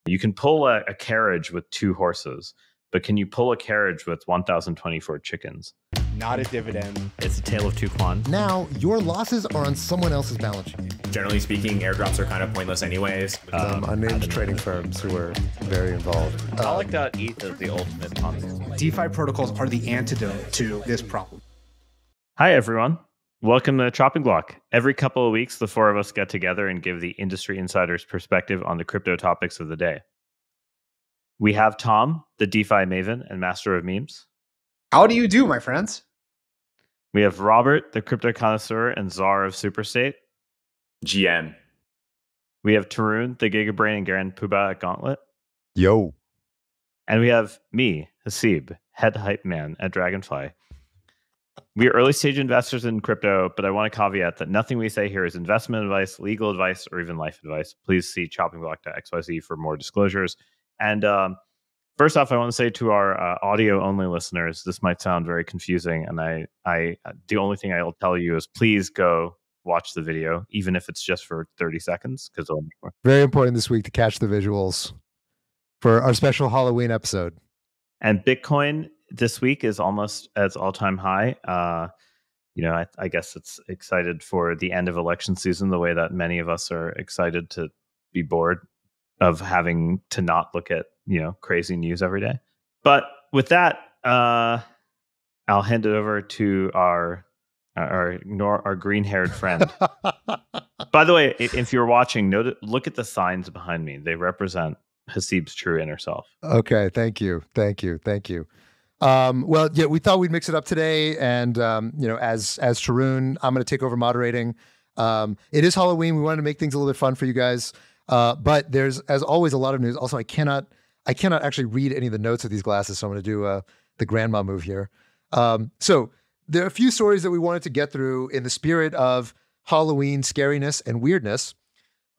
You can pull a carriage with 2 horses, but can you pull a carriage with 1,024 chickens? Not a dividend. It's a tale of two Kwan. Now, your losses are on someone else's balance sheet. Generally speaking, airdrops are kind of pointless anyways. Unnamed trading firms who are very involved. I like that ETH is the ultimate Ponzi. DeFi protocols are the antidote to this problem. Hi, everyone. Welcome to Chopping Block. Every couple of weeks, the 4 of us get together and give the industry insider's perspective on the crypto topics of the day. We have Tom, the DeFi maven and master of memes. How do you do, my friends? We have Robert, the crypto connoisseur and czar of Superstate. GM. We have Tarun, the gigabrain and grand poobah at Gauntlet. Yo. And we have me, Hasib, head hype man at Dragonfly. We are early stage investors in crypto, but I want to caveat that nothing we say here is investment advice, legal advice, or even life advice. Please see choppingblock.xyz for more disclosures. And first off, I want to say to our audio-only listeners, this might sound very confusing, and I the only thing I will tell you is please go watch the video, even if it's just for 30 seconds, because it'll be more. Very important this week to catch the visuals for our special Halloween episode. And Bitcoin this week is almost at its all-time high. I guess it's excited for the end of election season, the way that many of us are excited to be bored of having to not look at, crazy news every day. But with that, I'll hand it over to our green-haired friend. By the way, if you're watching, look at the signs behind me. They represent Hasib's true inner self. Okay, thank you. Well, yeah, we thought we'd mix it up today, and as Tarun, I'm going to take over moderating. It is Halloween. We wanted to make things a little bit fun for you guys, but there's, as always, a lot of news. Also, I cannot actually read any of the notes of these glasses, so I'm going to do the grandma move here. So there are a few stories that we wanted to get through in the spirit of Halloween scariness and weirdness.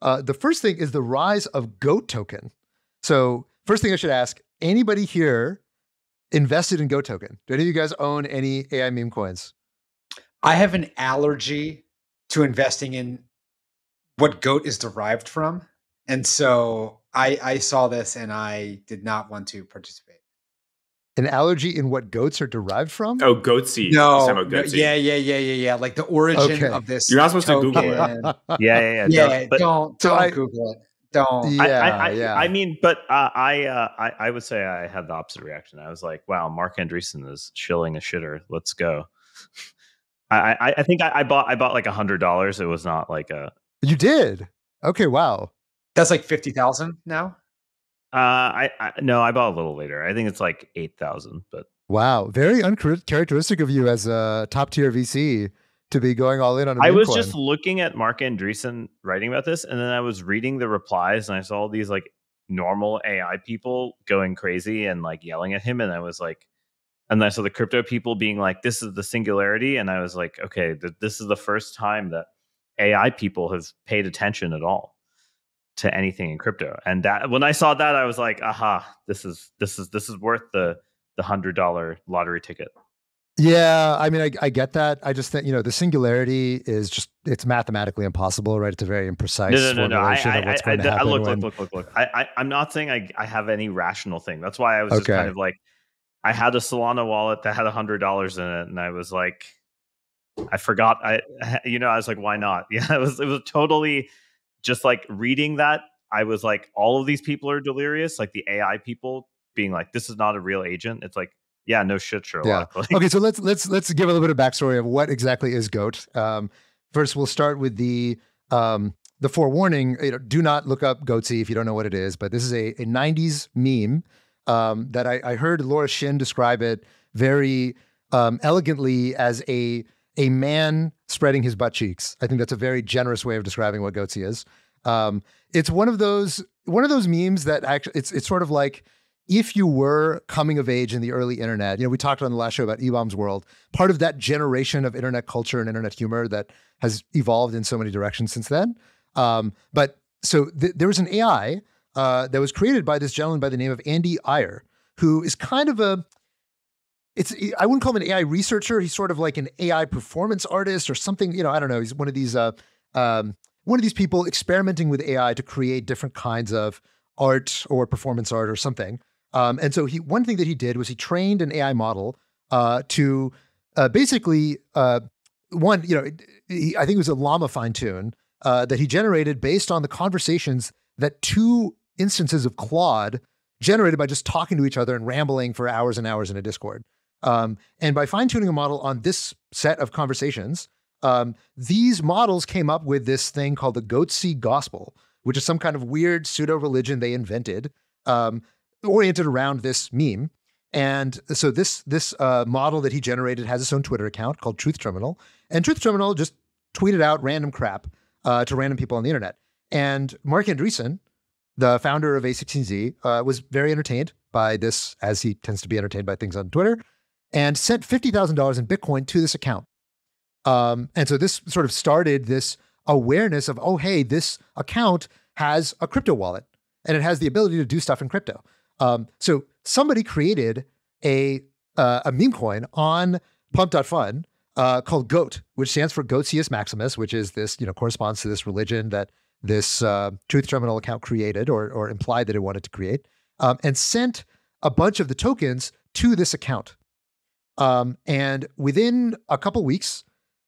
The first thing is the rise of GOAT token. So first thing I should ask, anybody here invested in GOAT token? Do any of you guys own any AI meme coins? I have an allergy to investing in what GOAT is derived from. And so I saw this and I did not want to participate. An allergy in what goats are derived from? Oh, goat seed. No, goat seed. Yeah. Like the origin of this. You're not supposed token. to Google it. Yeah. Don't Google it. Don't. Yeah. I mean, but I would say I had the opposite reaction. I was like, wow, Mark Andreessen is shilling a shitter. Let's go. I think I bought like $100. It was not like a. You did? Okay, wow. That's like 50,000 now. No, I bought a little later. I think it's like 8,000. But wow, very uncharacteristic of you as a top tier VC to be going all in on a I meme was coin. just looking at Mark Andreessen writing about this, and then I was reading the replies, and I saw these like normal AI people going crazy and like yelling at him, and I was like, and I saw the crypto people being like, "This is the singularity," and I was like, "Okay, this is the first time that AI people have paid attention at all to anything in crypto." And that when I saw that, I was like, "Aha! This is worth the $100 lottery ticket." Yeah, I mean, I get that. I just think, the singularity is just, it's mathematically impossible, right? It's a very imprecise formulation of what's going to happen. Look. I'm not saying I have any rational thing. That's why I was just kind of like, I had a Solana wallet that had $100 in it, and I was like, I forgot. I was like, why not? Yeah, it was totally just like reading that. I was like, all of these people are delirious. Like the AI people being like, this is not a real agent. It's like, yeah, no shit, Sherlock. Yeah. Okay, so let's give a little bit of backstory of what exactly is GOAT. First, we'll start with the forewarning. Do not look up Goatsy if you don't know what it is. But this is a 90s meme that I heard Laura Shin describe it very elegantly as a man spreading his butt cheeks. I think that's a very generous way of describing what Goatsy is. It's one of those memes that actually it's sort of like, if you were coming of age in the early internet, we talked on the last show about E-Bomb's world, part of that generation of internet culture and internet humor that has evolved in so many directions since then. But so there was an AI that was created by this gentleman by the name of Andy Iyer, who is kind of I wouldn't call him an AI researcher. He's sort of like an AI performance artist or something. I don't know. He's one of these people experimenting with AI to create different kinds of art or performance art or something. And so one thing that he did was he trained an AI model to basically one, I think it was a llama fine tune that he generated based on the conversations that two instances of Claude generated by just talking to each other and rambling for hours and hours in a Discord. And by fine tuning a model on this set of conversations, these models came up with this thing called the Goatse Gospel, which is some kind of weird pseudo religion they invented, oriented around this meme. And so this model that he generated has its own Twitter account called Truth Terminal, and Truth Terminal just tweeted out random crap to random people on the internet. And Mark Andreessen, the founder of A16Z, was very entertained by this, as he tends to be entertained by things on Twitter, and sent $50,000 in Bitcoin to this account. And so this sort of started this awareness of, oh, hey, this account has a crypto wallet and it has the ability to do stuff in crypto. So somebody created a meme coin on pump.fun called GOAT, which stands for Goatius Maximus, which is this, corresponds to this religion that this Truth Terminal account created or implied that it wanted to create, and sent a bunch of the tokens to this account. And within a couple weeks,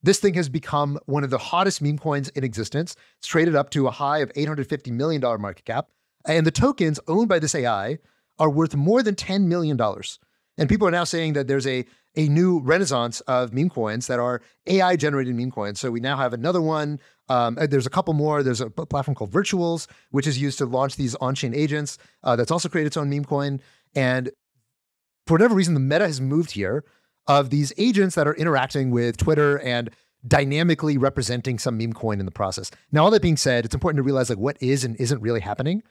this thing has become one of the hottest meme coins in existence. It's traded up to a high of $850 million market cap. And the tokens owned by this AI are worth more than $10 million. And people are now saying that there's a new renaissance of meme coins that are AI-generated meme coins. So we now have another one. There's a couple more. There's a platform called Virtuals, which is used to launch these on-chain agents that's also created its own meme coin. And for whatever reason, the meta has moved here of these agents that are interacting with Twitter and dynamically representing some meme coin in the process. Now, all that being said, it's important to realize what is and isn't really happening.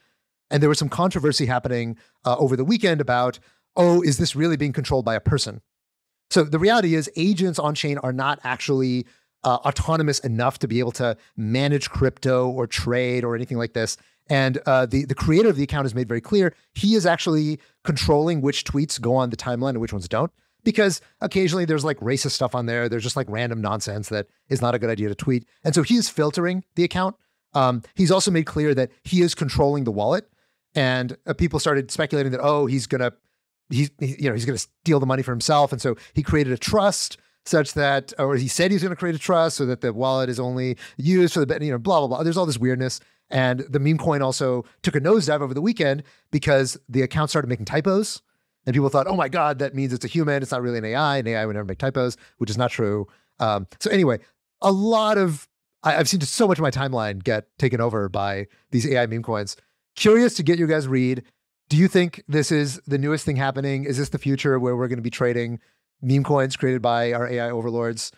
And there was some controversy happening over the weekend about, is this really being controlled by a person? So the reality is agents on chain are not actually autonomous enough to be able to manage crypto or trade or anything like this. And the creator of the account has made very clear he is actually controlling which tweets go on the timeline and which ones don't. Because occasionally there's racist stuff on there. There's just random nonsense that is not a good idea to tweet. And so he is filtering the account. He's also made clear that he is controlling the wallet. And people started speculating that, he's gonna steal the money for himself. And so he created a trust such that, or he said he's gonna create a trust so that the wallet is only used for the, blah, blah, blah. There's all this weirdness. And the meme coin also took a nosedive over the weekend because the account started making typos. And people thought, oh my God, that means it's a human. It's not really an AI. An AI would never make typos, which is not true. So anyway, I've seen just so much of my timeline get taken over by these AI meme coins. Curious to get you guys read. Do you think this is the newest thing happening? Is this the future where we're going to be trading meme coins created by our AI overlords?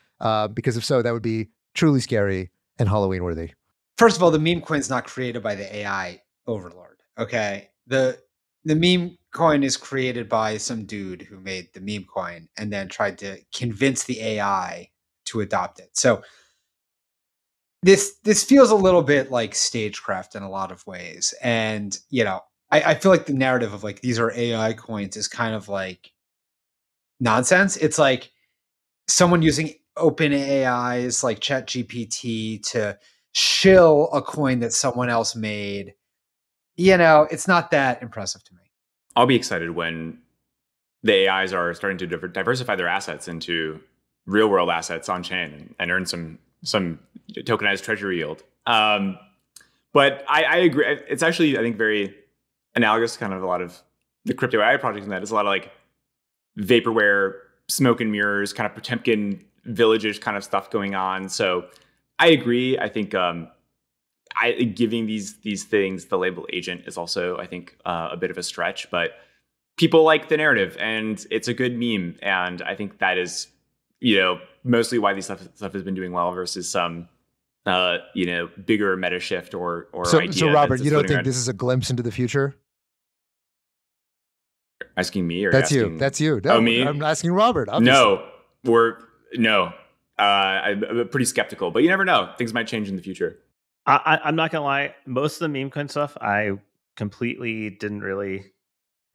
Because if so, that would be truly scary and Halloween worthy. First of all, the meme coin is not created by the AI overlord. Okay. The meme coin is created by some dude who made the meme coin and then tried to convince the AI to adopt it. So this feels a little bit like stagecraft in a lot of ways. And, I feel like the narrative of these are AI coins is kind of nonsense. It's like someone using OpenAI's ChatGPT to shill a coin that someone else made. It's not that impressive to me. I'll be excited when the AIs are starting to diversify their assets into real world assets on chain and earn some tokenized treasury yield. But I agree. It's actually, I think, very analogous to kind of a lot of the crypto AI projects in that it's a lot of vaporware, smoke and mirrors, kind of Potemkin villages kind of stuff going on. So I agree. I think giving these things the label agent is also, I think, a bit of a stretch, but people like the narrative and it's a good meme. And I think that is, mostly why these stuff has been doing well versus some, bigger meta shift or idea. So Robert, you don't think this is a glimpse into the future? Asking me or that's asking... you? That's you. No, me? I'm asking Robert. Obviously. No. I'm pretty skeptical, but you never know. Things might change in the future. I'm not gonna lie. Most of the meme coin stuff, I completely didn't really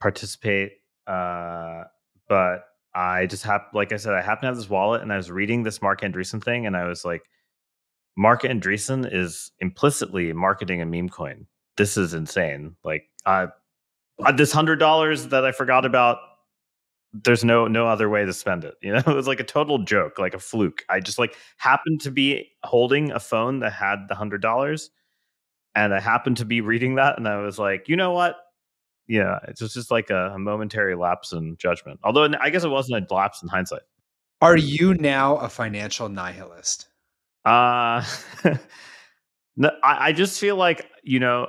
participate. But I just like I said, I happen to have this wallet, and I was reading this Mark Andreessen thing, and I was like, Mark Andreessen is implicitly marketing a meme coin this is insane. Like this $100 that I forgot about, there's no other way to spend it. You know, it was like a total joke, like a fluke. I just like happened to be holding a phone that had the $100, and I happened to be reading that, and I was like, you know what? Yeah, it's just like a momentary lapse in judgment. Although I guess it wasn't a lapse in hindsight. Are you now a financial nihilist? No, I just feel like, you know,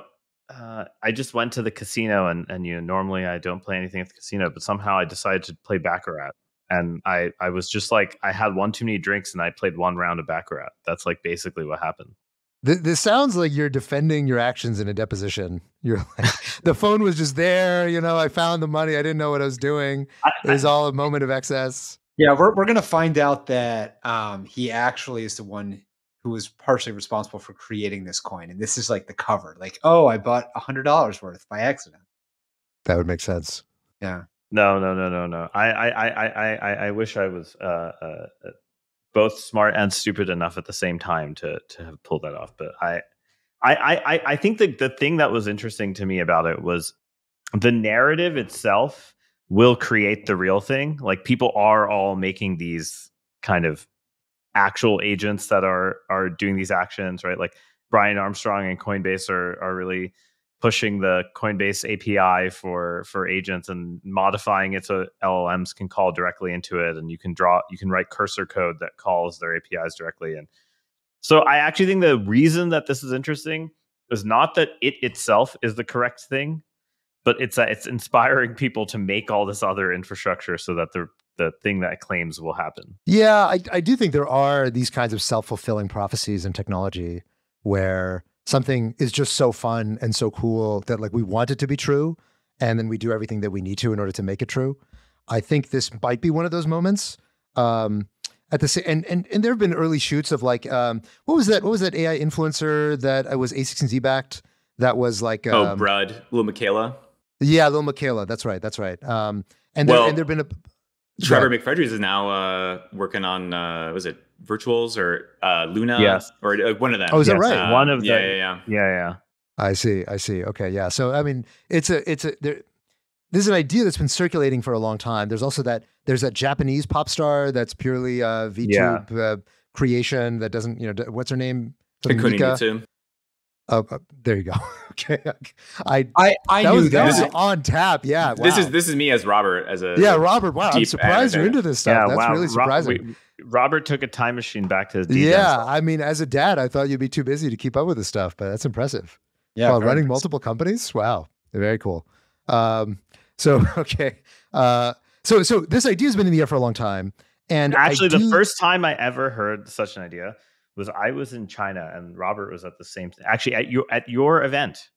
I just went to the casino, and you know, normally I don't play anything at the casino, but somehow I decided to play Baccarat. And I was just like, I had one too many drinks and I played one round of Baccarat. That's like basically what happened. This sounds like you're defending your actions in a deposition. You're like, the phone was just there. You know, I found the money. I didn't know what I was doing. It was all a moment of excess. Yeah, we're going to find out that he actually is the one who was partially responsible for creating this coin. And this is like the cover. Like, oh, I bought $100 worth by accident. That would make sense. Yeah. No. I wish I was both smart and stupid enough at the same time to have pulled that off. But I think the thing that was interesting to me about it was the narrative itself will create the real thing. Like, people are all making these kind of actual agents that are doing these actions, right? Like Brian Armstrong and Coinbase are really pushing the Coinbase API for agents and modifying it so LLMs can call directly into it, and you can write cursor code that calls their APIs directly. And so I actually think the reason that this is interesting is not that it itself is the correct thing, but it's inspiring people to make all this other infrastructure so that the thing that it claims will happen. Yeah, I do think there are these kinds of self-fulfilling prophecies in technology where something is just so fun and so cool that like we want it to be true, and then we do everything that we need to in order to make it true. I think this might be one of those moments. At the same, and there have been early shoots of like what was that AI influencer that was A16Z backed that was like Brud, Lil Michaela. Yeah, Lil Michaela. That's right. And there've been a Trevor McFredries is now working on was it Virtuals or Luna? Yes, or one of them. Oh, is that right? One of them. Yeah. I see. Okay, yeah. So I mean, there's an idea that's been circulating for a long time. There's that Japanese pop star that's purely VTube creation that doesn't, you know, what's her name? Kunimitsu. There you go. Okay, I knew was, that was on tap. Yeah, wow. This is me as Robert Robert. Wow, I'm surprised you're into this stuff. Yeah, that's really surprising. Robert took a time machine back to his stuff. I mean, as a dad, I thought you'd be too busy to keep up with this stuff, but that's impressive. Yeah, while running multiple companies. Wow, very cool. So this idea has been in the air for a long time, and actually, the first time I ever heard such an idea was I was in China, and Robert was at the same thing. Actually, at your event,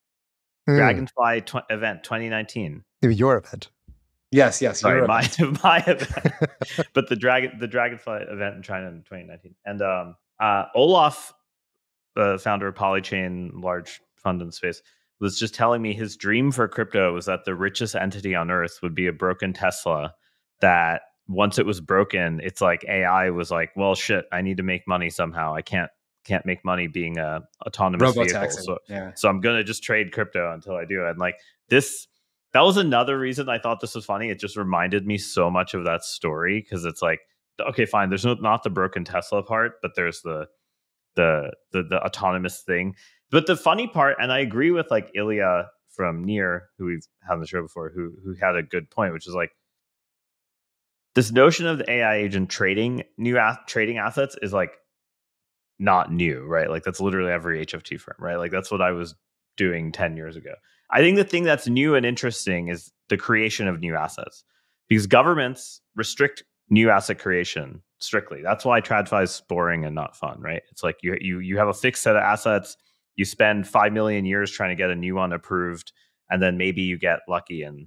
Dragonfly event 2019. Your event. Yes. Sorry, my event. But the Dragonfly event in China in 2019. And Olaf, the founder of Polychain, large fund in the space, was just telling me his dream for crypto was that the richest entity on earth would be a broken Tesla, that once it was broken, it's like AI was like, well, shit, I need to make money somehow. I can't make money being a autonomous vehicle. So I'm going to just trade crypto until I do it. And like that was another reason I thought this was funny. It just reminded me so much of that story, because it's like, okay, fine. There's not the broken Tesla part, but there's the autonomous thing. But the funny part, and I agree with like Ilya from Near, who we've had on the show before, who had a good point, which is like, this notion of the AI agent trading trading assets is like not new, right? Like that's literally every HFT firm, right? Like that's what I was doing 10 years ago. I think the thing that's new and interesting is the creation of new assets, because governments restrict new asset creation strictly. That's why TradFi is boring and not fun, right? It's like you have a fixed set of assets, you spend 5 million years trying to get a new one approved, and then maybe you get lucky and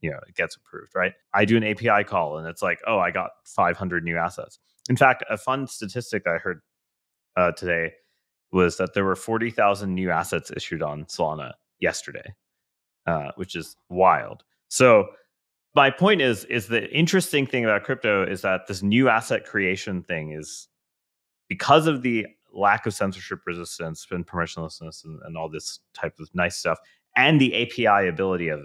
you know, it gets approved, right? I do an API call and it's like, oh, I got 500 new assets. In fact, a fun statistic I heard today was that there were 40,000 new assets issued on Solana yesterday, which is wild. So my point is the interesting thing about crypto is that this new asset creation thing is, because of the lack of censorship resistance and permissionlessness and all this type of nice stuff, and the API ability of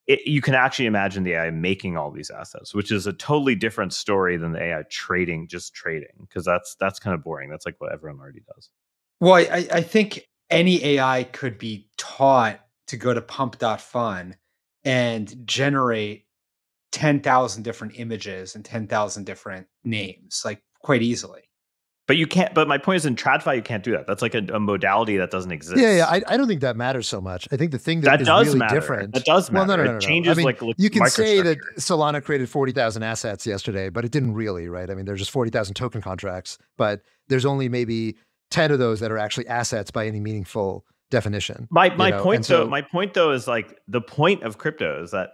it, you can actually imagine the AI making all these assets, which is a totally different story than the AI just trading, because that's kind of boring. That's like what everyone already does. Well, I think any AI could be taught to go to pump.fun and generate 10,000 different images and 10,000 different names, like quite easily. But you can't. But my point is, in TradFi, you can't do that. That's like a modality that doesn't exist. Yeah. I don't think that matters so much. I think the thing that is does really matter. different. That does matter. Well, no. It changes. I mean, like you can say that Solana created 40,000 assets yesterday, but it didn't really, right? I mean, there's just 40,000 token contracts, but there's only maybe 10 of those that are actually assets by any meaningful definition. My point though is like the point of crypto is that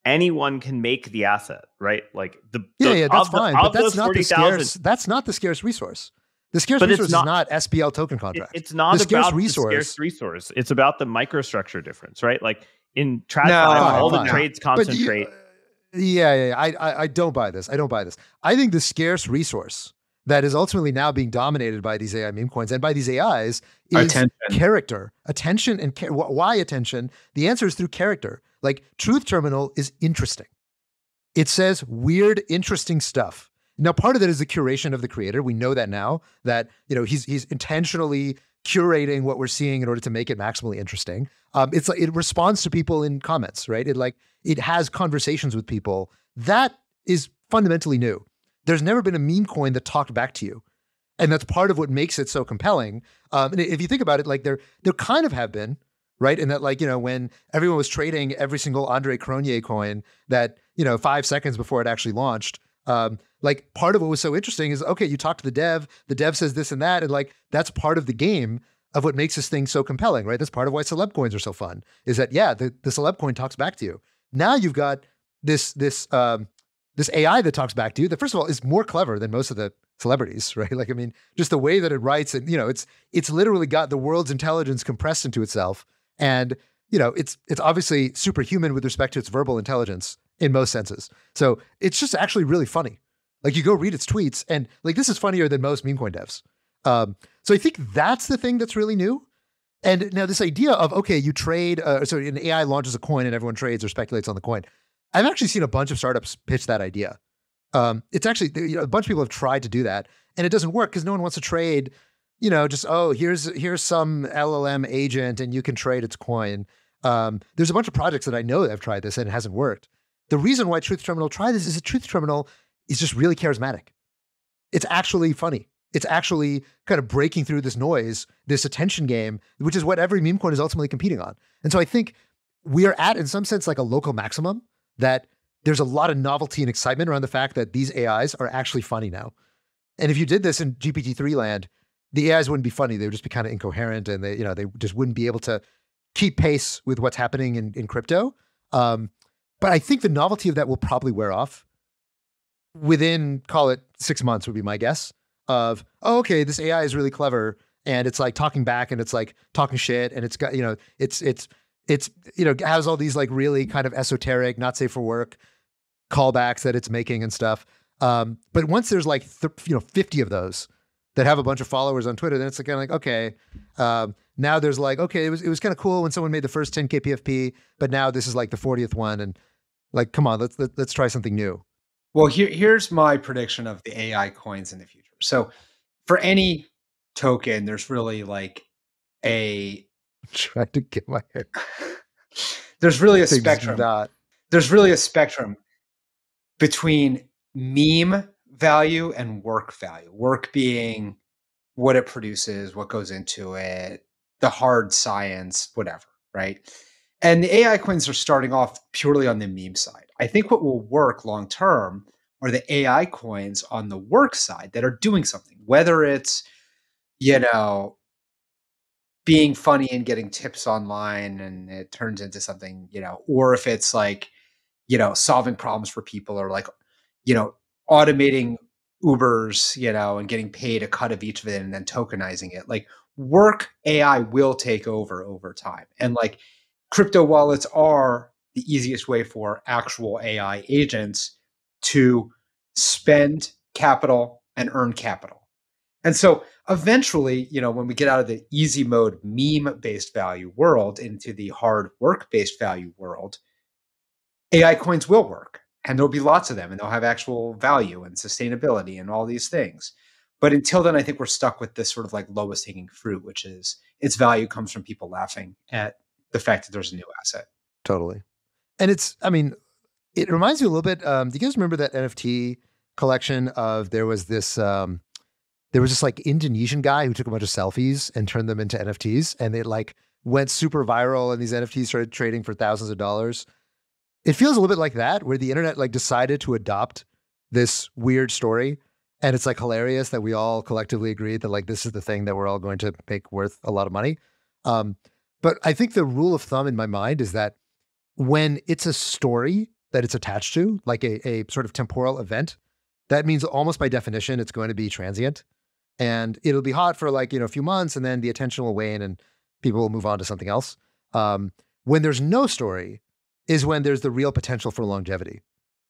anyone can make the asset, right? Like that's fine, but that's not the scarce. That's not the scarce resource. The scarce resource is not SPL token contract. It's not the about the scarce resource. It's about the microstructure difference, right? Like in TradFi, all the trades concentrate. I don't buy this. I think the scarce resource that is ultimately now being dominated by these AI meme coins and by these AIs is character, attention, and why attention? The answer is through character. Like Truth Terminal is interesting. It says weird, interesting stuff. Now, part of that is the curation of the creator. We know that now, that he's intentionally curating what we're seeing in order to make it maximally interesting. It's like it responds to people in comments, right? It has conversations with people. That is fundamentally new. There's never been a meme coin that talked back to you, and that's part of what makes it so compelling. And if you think about it, like there kind of have been, right? And that when everyone was trading every single Andre Cronje coin, that 5 seconds before it actually launched. Like part of what was so interesting is, okay, you talk to the dev says this and that, and like that's part of the game of what makes this thing so compelling, right? That's part of why celeb coins are so fun, is that the celeb coin talks back to you. Now you've got this AI that talks back to you that, first of all, is more clever than most of the celebrities, right? Like, I mean, just the way that it writes, and it's literally got the world's intelligence compressed into itself, and it's obviously superhuman with respect to its verbal intelligence in most senses. So it's just actually really funny. Like you go read its tweets, and like this is funnier than most meme coin devs. So I think that's the thing that's really new. And now this idea of, okay, you trade, so an AI launches a coin and everyone trades or speculates on the coin. I've actually seen a bunch of startups pitch that idea. It's actually, a bunch of people have tried to do that, and it doesn't work because no one wants to trade, just, here's some LLM agent and you can trade its coin. There's a bunch of projects that I know that have tried this and it hasn't worked. The reason why Truth Terminal tried this is that Truth Terminal is just really charismatic. It's actually funny. It's actually kind of breaking through this noise, this attention game, which is what every meme coin is ultimately competing on. And so I think we are at, in some sense, like a local maximum, that there's a lot of novelty and excitement around the fact that these AIs are actually funny now. And if you did this in GPT-3 land, the AIs wouldn't be funny. They would just be kind of incoherent, and they just wouldn't be able to keep pace with what's happening in crypto. But I think the novelty of that will probably wear off within, call it 6 months would be my guess, of, okay, this AI is really clever, and it's like talking back, and it's like talking shit, and it's got, it's has all these like really kind of esoteric, not safe for work callbacks that it's making and stuff. But once there's like 50 of those that have a bunch of followers on Twitter, then it's kind of like, okay, now there's like, okay, it was kind of cool when someone made the first 10K PFP, but now this is like the 40th one, and like, come on, let's try something new. Well, here's my prediction of the AI coins in the future. So for any token, there's really like trying to get my head. There's really a spectrum. There's really a spectrum between meme value and work value. Work being what it produces, what goes into it, the hard science, whatever, right? And the AI coins are starting off purely on the meme side. I think what will work long term are the AI coins on the work side that are doing something, whether it's, being funny and getting tips online and it turns into something, or if it's like, solving problems for people, or like, automating Ubers, and getting paid a cut of each of it and then tokenizing it. Like work AI will take over time. And like crypto wallets are the easiest way for actual AI agents to spend capital and earn capital. And so eventually, when we get out of the easy mode meme-based value world into the hard work-based value world, AI coins will work, and there'll be lots of them, and they'll have actual value and sustainability and all these things. But until then, I think we're stuck with this sort of like lowest hanging fruit, which is its value comes from people laughing at the fact that there's a new asset. Totally. And it reminds me a little bit. Do you guys remember that NFT collection of there was this like Indonesian guy who took a bunch of selfies and turned them into NFTs, and it like went super viral, and these NFTs started trading for thousands of dollars. It feels a little bit like that, where the internet like decided to adopt this weird story. And it's like hilarious that we all collectively agreed that like this is the thing that we're all going to make worth a lot of money. But I think the rule of thumb in my mind is that when it's a story that it's attached to, like a sort of temporal event, that means almost by definition it's going to be transient. And it'll be hot for like, a few months, and then the attention will wane and people will move on to something else. When there's no story is when there's the real potential for longevity,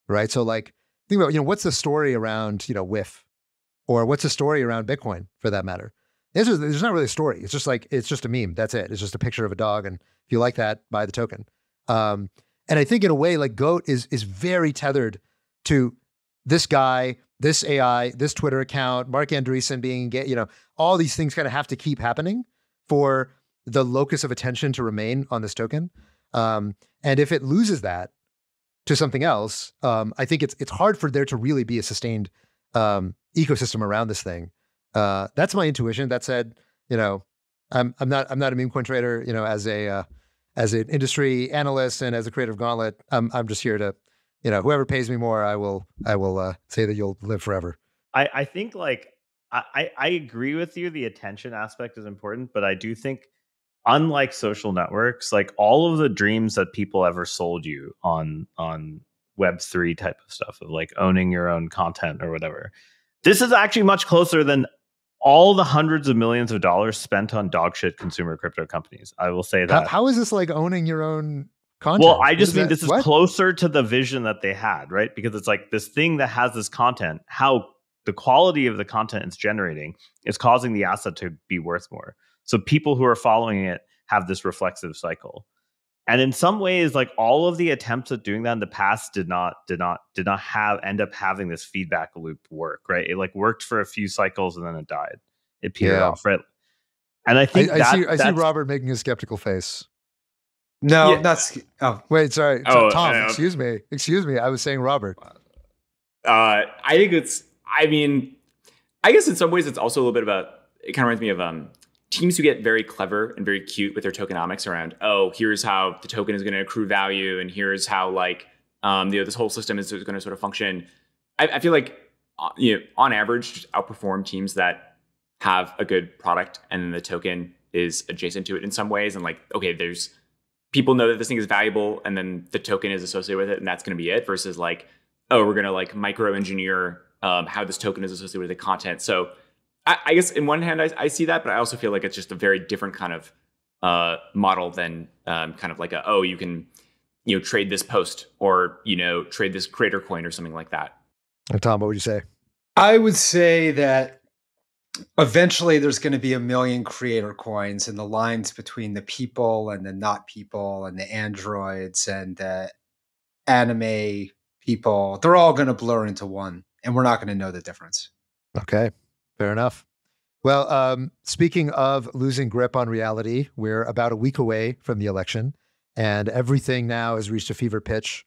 right? So like, think about, what's the story around, WIF, or what's the story around Bitcoin for that matter? There's not really a story. It's just like, it's just a meme. That's it. It's just a picture of a dog. And if you like that, buy the token. And I think in a way, like GOAT is very tethered to this guy, this AI, this Twitter account, Mark Andreessen being, all these things kind of have to keep happening for the locus of attention to remain on this token. And if it loses that to something else, I think it's hard for there to really be a sustained ecosystem around this thing. That's my intuition. That said, I'm not a meme coin trader. As an industry analyst and as a creative gauntlet, I'm just here to, whoever pays me more, I will say that you'll live forever. I think like I agree with you. The attention aspect is important, but I do think, unlike social networks, like all of the dreams that people ever sold you on Web3 type of stuff of like owning your own content or whatever, this is actually much closer than all the hundreds of millions of dollars spent on dogshit consumer crypto companies. I will say that. How is this like owning your own content? Well, I just mean this is closer to the vision that they had, right? Because it's like this thing that has this content, how the quality of the content it's generating is causing the asset to be worth more. So people who are following it have this reflexive cycle. And in some ways, like all of the attempts at doing that in the past did not end up having this feedback loop work, right? It like worked for a few cycles and then it died. It petered off, right? And I think I see Robert making a skeptical face. No, Yeah. that's Wait, sorry. Oh, Tom, excuse me. I was saying Robert. I think I guess in some ways it's also a little bit about, it kind of reminds me of teams who get very clever and very cute with their tokenomics around, here's how the token is going to accrue value, and here's how like this whole system is going to sort of function. I feel like on average just outperform teams that have a good product and then the token is adjacent to it in some ways, and like, okay, there's people know that this thing is valuable and then the token is associated with it and that's going to be it, versus like, we're going to like micro engineer how this token is associated with the content. So I guess in one hand, I see that, but I also feel like it's just a very different kind of model than kind of like you can trade this post or trade this creator coin or something like that. Tom, what would you say? I would say that eventually there's going to be 1 million creator coins, and the lines between the people and the not people and the androids and the anime people, they're all going to blur into one, and we're not going to know the difference. Okay, fair enough. Well, speaking of losing grip on reality, we're about a week away from the election, and everything now has reached a fever pitch.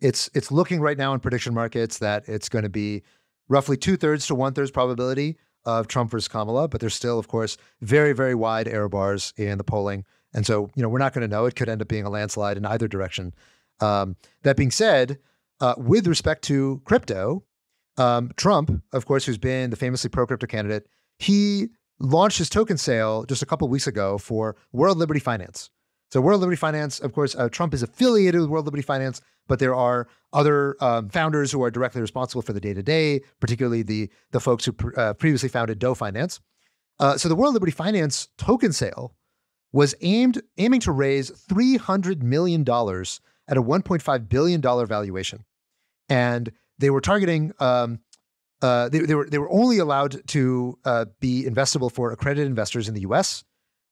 It's looking right now in prediction markets that it's going to be roughly 2/3 to 1/3 probability of Trump versus Kamala, but there's still, of course, very, very wide error bars in the polling. And so, we're not going to know. It could end up being a landslide in either direction. That being said, with respect to crypto, Trump, of course, who's been the famously pro-crypto candidate, he launched his token sale just a couple of weeks ago for World Liberty Finance. So World Liberty Finance, of course, Trump is affiliated with World Liberty Finance, but there are other founders who are directly responsible for the day-to-day, particularly the folks who previously founded Doe Finance. So the World Liberty Finance token sale was aiming to raise $300 million at a $1.5 billion valuation. And they were targeting they were only allowed to be investable for accredited investors in the US.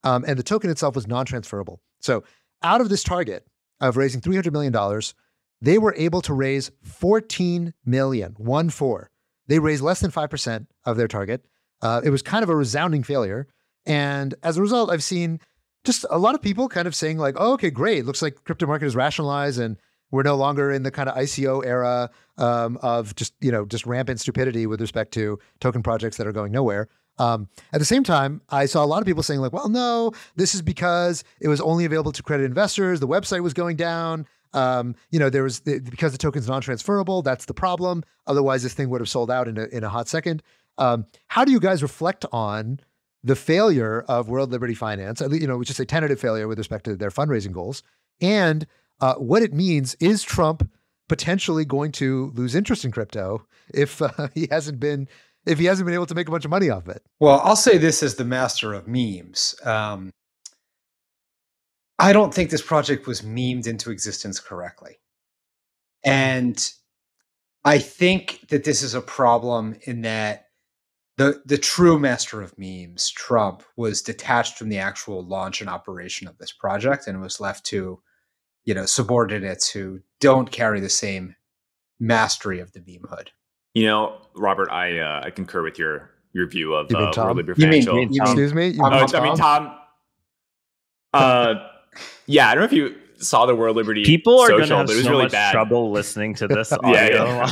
And the token itself was non-transferable. So out of this target of raising $300 million, they were able to raise 14 million, 1-4. They raised less than 5% of their target. It was kind of a resounding failure. And as a result, I've seen just a lot of people kind of saying like, oh, okay, great. Looks like crypto market is rationalized and we're no longer in the kind of ICO era of just rampant stupidity with respect to token projects that are going nowhere. At the same time, I saw a lot of people saying like, well, no, this is because it was only available to accredited investors. The website was going down. Because the token's non-transferable, that's the problem. Otherwise, this thing would have sold out in a hot second. How do you guys reflect on the failure of World Liberty Finance, which is a tentative failure with respect to their fundraising goals, and what it means? Is Trump potentially going to lose interest in crypto if he hasn't been able to make a bunch of money off it? Well, I'll say this as the master of memes. I don't think this project was memed into existence correctly. And I think that this is a problem in that the true master of memes, Trump, was detached from the actual launch and operation of this project and was left to, subordinates who don't carry the same mastery of the meme hood. Robert, I concur with your view of World Liberty Financial. Excuse me? Tom. Yeah, I don't know if you saw the World Liberty People are going to have but it was so really much bad. trouble listening to this audio.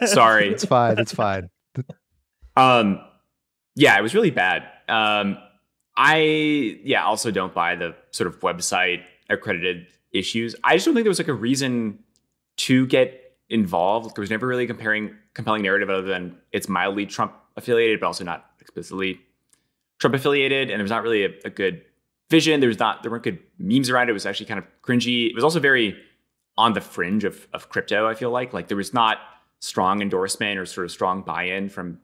Sorry. It's fine. It's fine. Yeah, it was really bad. I also don't buy the sort of website accredited issues. I just don't think there was like a reason to get involved. There was never really a compelling narrative other than it's mildly Trump affiliated, but also not explicitly Trump affiliated. And there was not really a good vision. There weren't good memes around it. It was actually kind of cringy. It was also very on the fringe of crypto, I feel like there was not strong endorsement or sort of strong buy-in from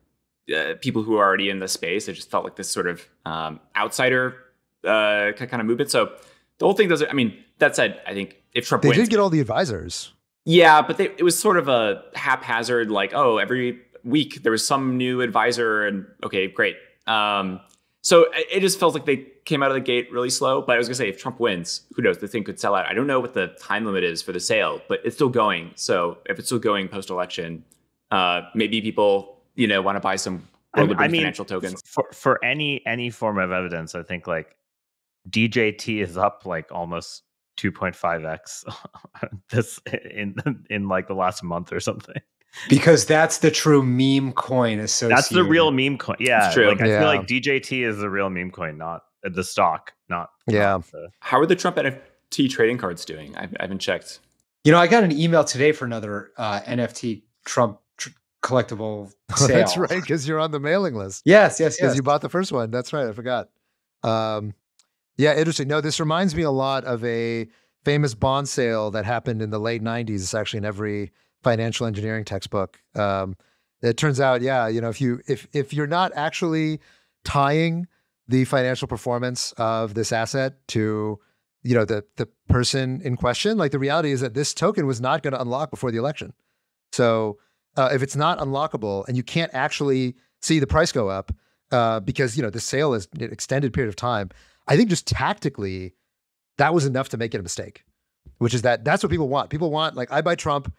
people who are already in the space. It just felt like this sort of outsider kind of movement. So the whole thing doesn't, that said, I think if Trump wins. They did get all the advisors. Yeah, but it was sort of a haphazard, like, oh, every week there was some new advisor and okay, great. So it just felt like they came out of the gate really slow. But I was going to say, if Trump wins, who knows? The thing could sell out. I don't know what the time limit is for the sale, but it's still going. So if it's still going post-election, maybe people, want to buy some World Liberty Financial tokens. For any form of evidence, I think like DJT is up like almost 2.5x this in like the last month or something. Because that's the true meme coin associated. That's the real meme coin. Yeah, it's true. Like I feel like DJT is the real meme coin, not the stock. Not How are the Trump NFT trading cards doing? I haven't checked. I got an email today for another NFT Trump collectible sale. That's right, because you're on the mailing list. Yes. Because you bought the first one. That's right. I forgot. Yeah, interesting. No, this reminds me a lot of a famous bond sale that happened in the late 90s. It's actually in every financial engineering textbook. It turns out, if you're not actually tying the financial performance of this asset to, the person in question, like the reality is that this token was not going to unlock before the election. So if it's not unlockable and you can't actually see the price go up because, the sale is an extended period of time, I think just tactically, that was enough to make it a mistake, which is that's what people want. People want, like, I buy Trump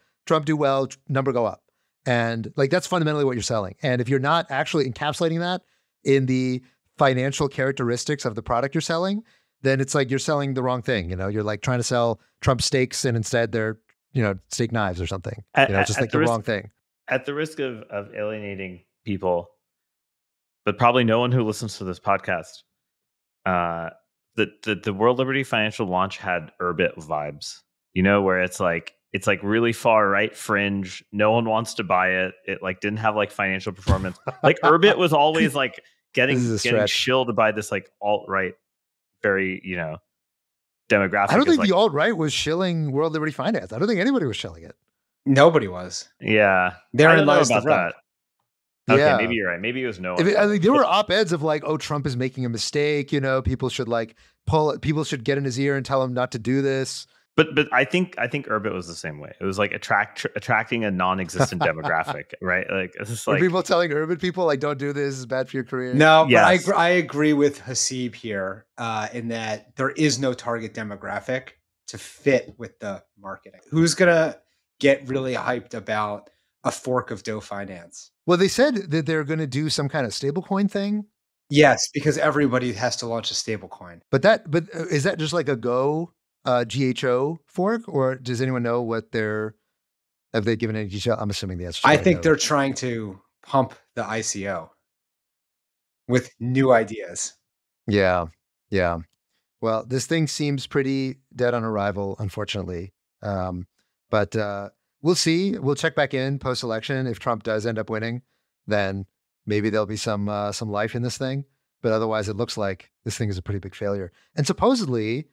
do well, number go up. And like, that's fundamentally what you're selling. And if you're not actually encapsulating that in the financial characteristics of the product you're selling, then it's like you're selling the wrong thing. You're like trying to sell Trump steaks and instead they're, steak knives or something. Just like the wrong thing. At the risk of alienating people, but probably no one who listens to this podcast, the World Liberty Financial launch had Urbit vibes, where it's like really far right fringe. No one wants to buy it. It like didn't have like financial performance. Like Urbit was always like getting shilled by this like alt-right, very, demographic. I don't think the alt-right was shilling World Liberty Finance. I don't think anybody was shilling it. Nobody was. Yeah. Therein lies the rub. That. Okay, maybe you're right. Maybe it was no one. I think there were op-eds of like, oh, Trump is making a mistake. People should like people should get in his ear and tell him not to do this. But I think Urbit was the same way. It was like attracting a non-existent demographic, right? Like it's just Are like people telling urban people like don't do this, it's bad for your career? No, Yes. but I agree with Hasib here in that there is no target demographic to fit with the marketing. Who's gonna get really hyped about a fork of Doe Finance? Well, they said that they're going to do some kind of stablecoin thing. Yes, because everybody has to launch a stablecoin. But is that just like a Go GHO fork, or does anyone know what have they given any detail? I'm assuming the answer. I think they're trying to pump the ICO with new ideas. Yeah. Well, this thing seems pretty dead on arrival, unfortunately. But we'll see. We'll check back in post-election. If Trump does end up winning, then maybe there'll be some life in this thing. But otherwise, it looks like this thing is a pretty big failure. And supposedly,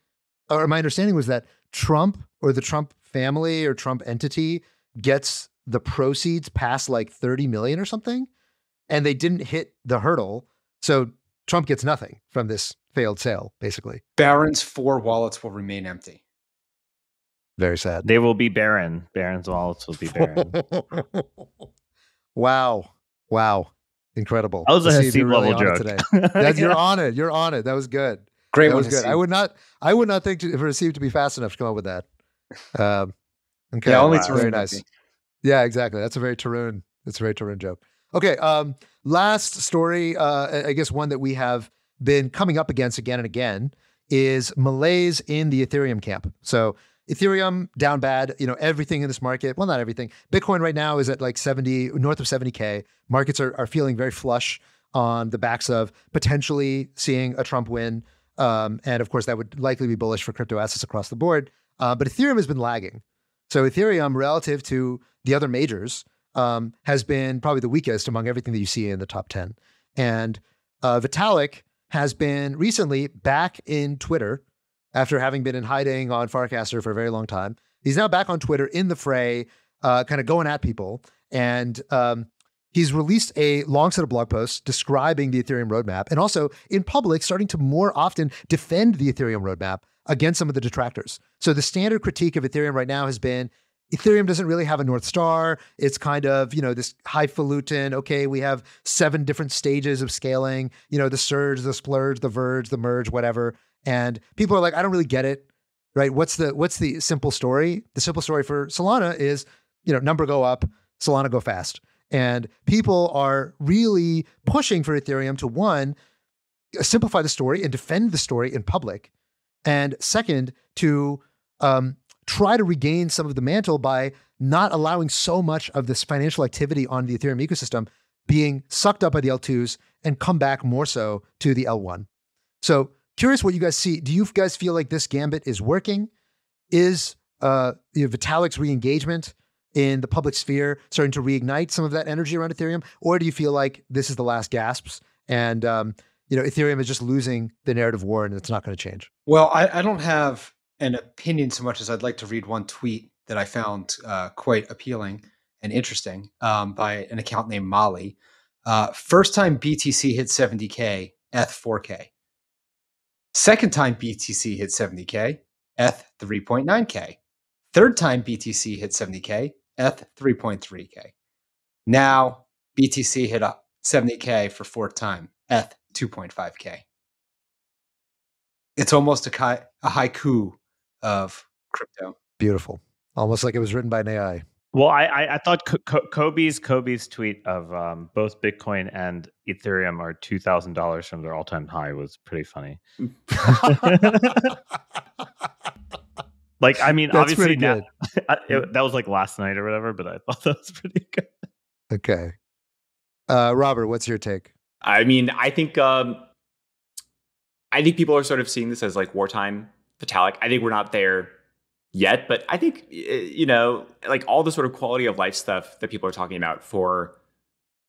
or my understanding was that Trump or the Trump family or Trump entity gets the proceeds past like 30 million or something, and they didn't hit the hurdle. So Trump gets nothing from this failed sale, basically. Barron's 4 wallets will remain empty. Very sad. they will be barren. Barron's wallets will be barren. Wow. Incredible. That was a Hasib, you're Hasib level on it joke. today. You're on it. You're on it. That was good. Great That one, was good. Hasib. I would not think for Hasib to be fast enough to come up with that. Okay. Yeah, only Wow. Tarun Very would nice. be. Yeah, exactly. That's a very Tarun joke. Okay. Last story, I guess one that we have been coming up against again and again is malaise in the Ethereum camp. So Ethereum down bad, everything in this market. Well, not everything. Bitcoin right now is at like north of 70K. Markets are feeling very flush on the backs of potentially seeing a Trump win. And of course, that would likely be bullish for crypto assets across the board. But Ethereum has been lagging. So Ethereum, relative to the other majors, has been probably the weakest among everything that you see in the top 10. And Vitalik has been recently back in Twitter after having been in hiding on Farcaster for a very long time. He's now back on Twitter in the fray, kind of going at people. And he's released a long set of blog posts describing the Ethereum roadmap, and also in public starting to more often defend the Ethereum roadmap against some of the detractors. So the standard critique of Ethereum right now has been Ethereum doesn't really have a North Star. It's kind of, this highfalutin, okay, we have 7 different stages of scaling, the surge, the splurge, the verge, the merge, whatever. And people are like, I don't really get it, right? What's the simple story? The simple story for Solana is, number go up, Solana go fast. And people are really pushing for Ethereum to, one, simplify the story and defend the story in public. And second, to try to regain some of the mantle by not allowing so much of this financial activity on the Ethereum ecosystem being sucked up by the L2s and come back more so to the L1. So curious what you guys see. Do you guys feel like this gambit is working? Is Vitalik's re-engagement in the public sphere starting to reignite some of that energy around Ethereum? Or do you feel like this is the last gasps and Ethereum is just losing the narrative war and it's not going to change? Well, I don't have an opinion so much as I'd like to read one tweet that I found quite appealing and interesting by an account named Molly. First time BTC hit 70K, ETH 4K. Second time BTC hit 70K, ETH 3.9K. Third time BTC hit 70K, ETH 3.3K. Now BTC hit 70K for fourth time, ETH 2.5K. It's almost a haiku of crypto. Beautiful. Almost like it was written by an AI. Well, I thought Kobe's tweet of both Bitcoin and Ethereum are $2,000 from their all-time high was pretty funny. Like, I mean, That's obviously pretty good. that was like last night or whatever, but I thought that was pretty good. Okay. Robert, what's your take? I mean, I think people are sort of seeing this as like wartime Vitalik. I think we're not there yet, but I think, like all the sort of quality of life stuff that people are talking about for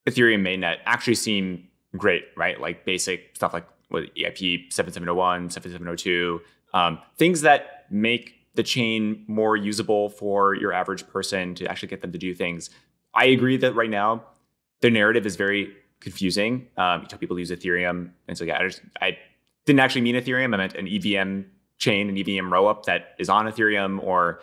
Ethereum mainnet actually seem great, right? Like basic stuff like EIP 7701, 7702, things that make the chain more usable for your average person to actually get them to do things. I agree that right now the narrative is very confusing. You tell people to use Ethereum, and so yeah, I didn't actually mean Ethereum. I meant an EVM chain, an EVM rollup that is on Ethereum, or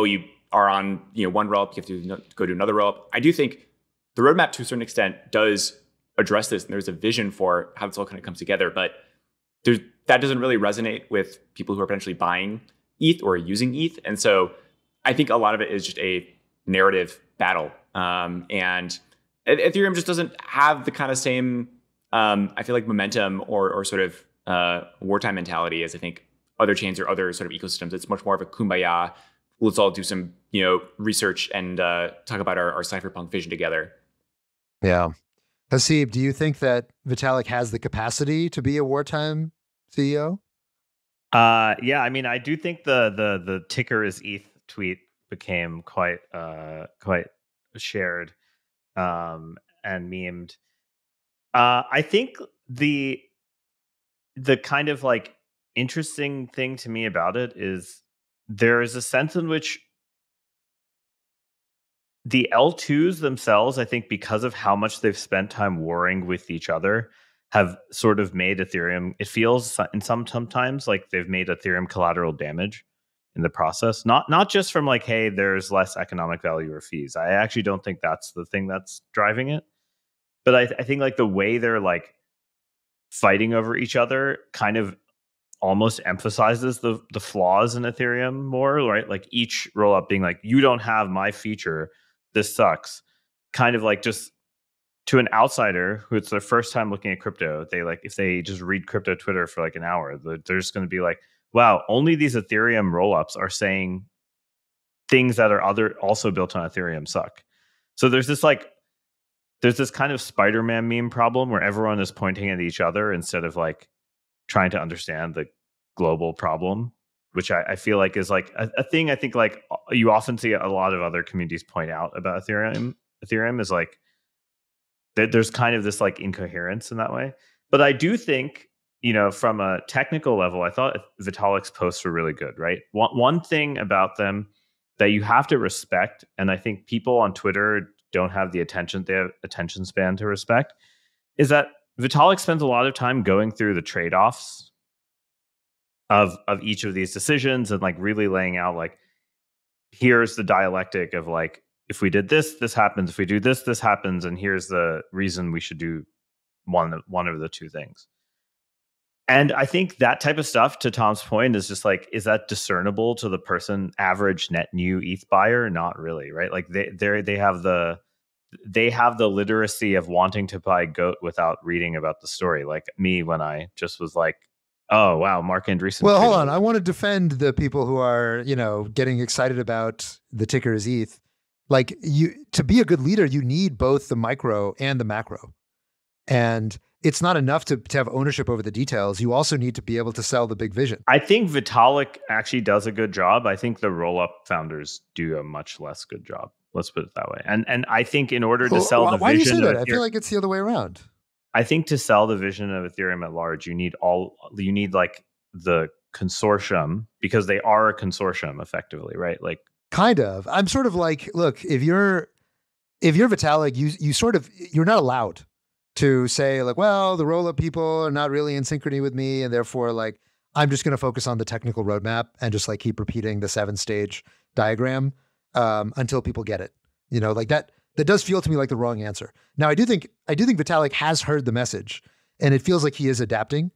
you are on one rollup, you have to go to another rollup. I do think the roadmap to a certain extent does address this, and there's a vision for how this all kind of comes together, but that doesn't really resonate with people who are potentially buying ETH or using ETH. And so I think a lot of it is just a narrative battle. And Ethereum just doesn't have the kind of same, I feel like, momentum or sort of wartime mentality as I think other chains or other sort of ecosystems. It's much more of a kumbaya. Let's all do some research and talk about our cypherpunk vision together. Yeah. Haseeb, do you think that Vitalik has the capacity to be a wartime CEO? Yeah, I mean, I do think the ticker is ETH tweet became quite shared and memed. I think the kind of like interesting thing to me about it is there is a sense in which the L2s themselves, I think, because of how much they've spent time warring with each other, have sort of made Ethereum, it feels in sometimes like they've made Ethereum collateral damage in the process. Not just from like, hey, there's less economic value or fees. I actually don't think that's the thing that's driving it. But I think like the way they're like fighting over each other kind of almost emphasizes the flaws in Ethereum more, right? Like each rollup being like, you don't have my feature, this sucks. Kind of like just to an outsider who it's their first time looking at crypto, they like, if they just read crypto Twitter for like an hour, they're just going to be like, wow, only these Ethereum rollups are saying things that are also built on Ethereum suck. So there's this kind of Spider-Man meme problem where everyone is pointing at each other instead of like trying to understand the global problem, which I feel like is like a thing I think like you often see a lot of other communities point out about Ethereum. Ethereum is like, there's kind of this like incoherence in that way. But I do think, from a technical level, I thought Vitalik's posts were really good, right? One thing about them that you have to respect, and I think people on Twitter don't have the attention span to respect, is that Vitalik spends a lot of time going through the trade-offs of each of these decisions and like really laying out like, here's the dialectic of like, if we did this, this happens. If we do this, this happens. And here's the reason we should do one of the two things. And I think that type of stuff, to Tom's point, is just like, is that discernible to the person, average net new ETH buyer? Not really, right? Like they have the literacy of wanting to buy GOAT without reading about the story. Like me, when I just was like, oh wow, Mark Andreessen. Well, hold on. I want to defend the people who are, getting excited about the ticker is ETH. Like to be a good leader, you need both the micro and the macro. And it's not enough to have ownership over the details. You also need to be able to sell the big vision. I think Vitalik actually does a good job. I think the roll-up founders do a much less good job. Let's put it that way. And I think in order to sell the vision, why do you say that? I feel like it's the other way around. I think to sell the vision of Ethereum at large, you need like the consortium, because they are a consortium effectively, right? Like kind of. I'm sort of like, look, if you're Vitalik, you're not allowed to say like, well, the roll-up people are not really in synchrony with me, and therefore like I'm just going to focus on the technical roadmap and just like keep repeating the 7-stage diagram until people get it. Like that does feel to me like the wrong answer. Now, I do think Vitalik has heard the message, and it feels like he is adapting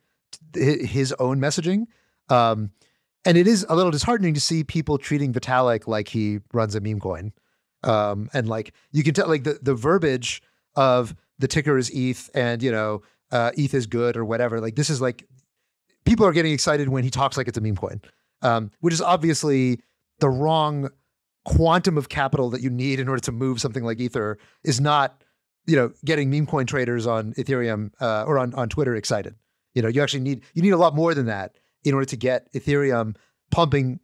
his own messaging. And it is a little disheartening to see people treating Vitalik like he runs a meme coin. And like you can tell, like the verbiage of the ticker is ETH and ETH is good or whatever. Like this is like people are getting excited when he talks like it's a meme coin, which is obviously the wrong quantum of capital that you need in order to move something like Ether. Is not, getting meme coin traders on Ethereum or on Twitter excited. You actually need a lot more than that in order to get Ethereum pumping,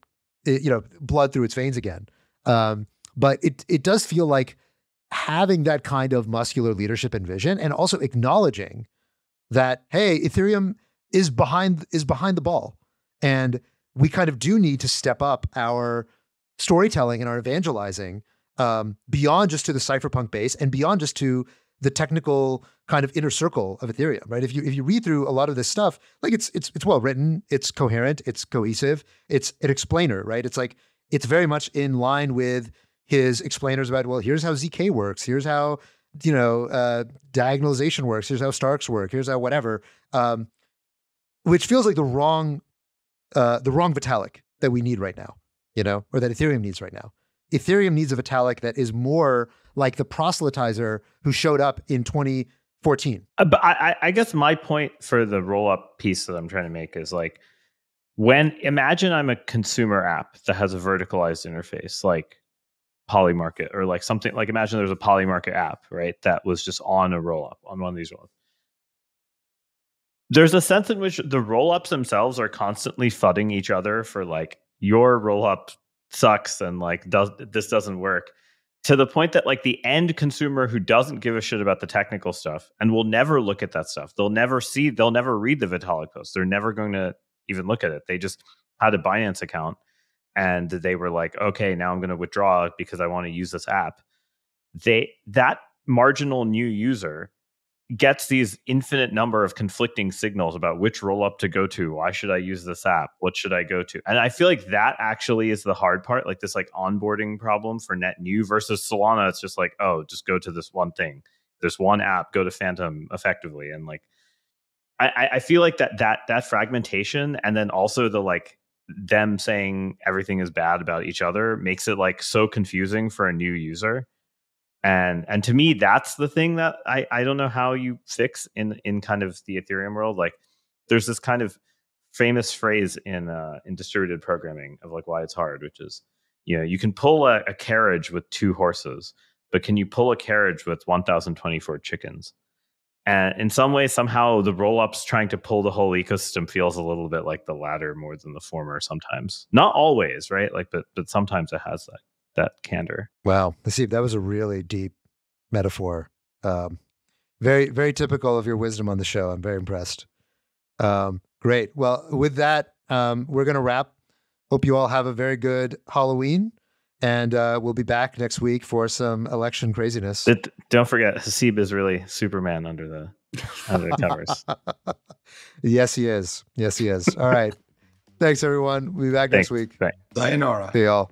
blood through its veins again. But it does feel like having that kind of muscular leadership and vision, and also acknowledging that, hey, Ethereum is behind the ball, and we kind of do need to step up our storytelling and our evangelizing beyond just to the cypherpunk base and beyond just to the technical kind of inner circle of Ethereum, right? If you read through a lot of this stuff, like it's well written, it's coherent, it's cohesive, it's an explainer, right? It's like it's very much in line with his explainers about, well, here's how ZK works, here's how diagonalization works, here's how Starks work, here's how whatever, which feels like the wrong Vitalik that we need right now, or that Ethereum needs right now. Ethereum needs a Vitalik that is more like the proselytizer who showed up in 2014. But I guess my point for the roll-up piece that I'm trying to make is like, imagine I'm a consumer app that has a verticalized interface like Polymarket, or like something like, imagine there's a Polymarket app, right? That was just on a roll-up, on one of these roll-ups. There's a sense in which the roll-ups themselves are constantly fudding each other for like, your roll-up sucks and like this doesn't work, to the point that like the end consumer who doesn't give a shit about the technical stuff and will never look at that stuff, they'll never read the Vitalik post, they're never going to even look at it. They just had a Binance account and they were like, okay, now I'm going to withdraw because I want to use this app. That marginal new user gets these infinite number of conflicting signals about which roll up to go to. Why should I use this app? What should I go to? And I feel like that actually is the hard part, like this like onboarding problem for net new versus Solana. It's just like, oh, just go to this one thing. There's one app, go to Phantom effectively. And like, I feel like that fragmentation, and then also the like them saying everything is bad about each other, makes it like so confusing for a new user. And to me, that's the thing that I don't know how you fix in kind of the Ethereum world. Like, there's this kind of famous phrase in distributed programming of like why it's hard, which is, you can pull a carriage with 2 horses, but can you pull a carriage with 1,024 chickens? And in some ways, somehow the roll-ups trying to pull the whole ecosystem feels a little bit like the latter more than the former sometimes. Not always, right? Like, but sometimes it has that candor. Wow. Nasib, that was a really deep metaphor. Very, very typical of your wisdom on the show. I'm very impressed. Great. Well, with that, we're going to wrap. Hope you all have a very good Halloween. And we'll be back next week for some election craziness. Don't forget, Hasib is really Superman under the covers. Yes, he is. Yes, he is. All right. Thanks, everyone. We'll be back next week. Bye. Sayonara. See y'all.